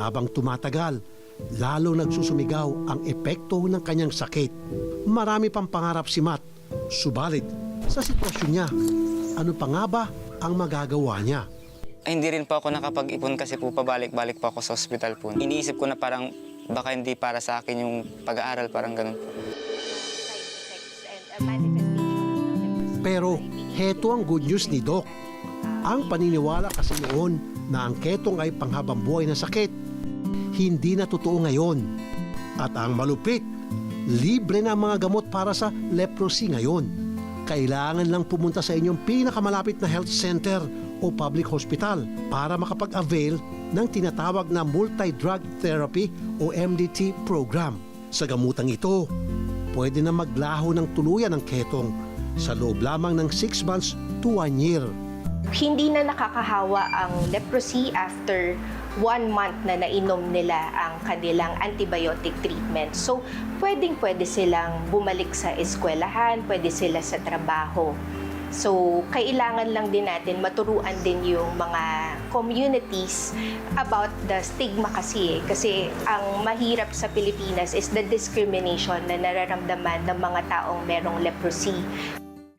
Habang tumatagal, lalo nagsusumigaw ang epekto ng kanyang sakit. Marami pang pangarap si Matt, subalit sa sitwasyon niya, ano pa nga ba ang magagawa niya? Ay, hindi rin po ako nakapag-ipon kasi po pabalik-balik po ako sa ospital po. Iniisip ko na parang baka hindi para sa akin yung pag-aaral, parang ganun po. Pero heto ang good news ni Doc. Ang paniniwala kasi noon na ang ketong ay panghabang buhay na sakit, hindi na totoo ngayon. At ang malupit, libre na ang mga gamot para sa leprosy ngayon. Kailangan lang pumunta sa inyong pinakamalapit na health center o public hospital para makapag-avail ng tinatawag na multi-drug therapy o MDT program. Sa gamutang ito, pwede na maglaho ng tuluyan ng ketong sa loob lamang ng 6 months to 1 year. Hindi na nakakahawa ang leprosy after 1 month na nainom nila ang kanilang antibiotic treatment. So, pwedeng-pwede silang bumalik sa eskwelahan, pwede sila sa trabaho. So, kailangan lang din natin maturuan din yung mga communities about the stigma kasi. Kasi ang mahirap sa Pilipinas is the discrimination na nararamdaman ng mga taong merong leprosy.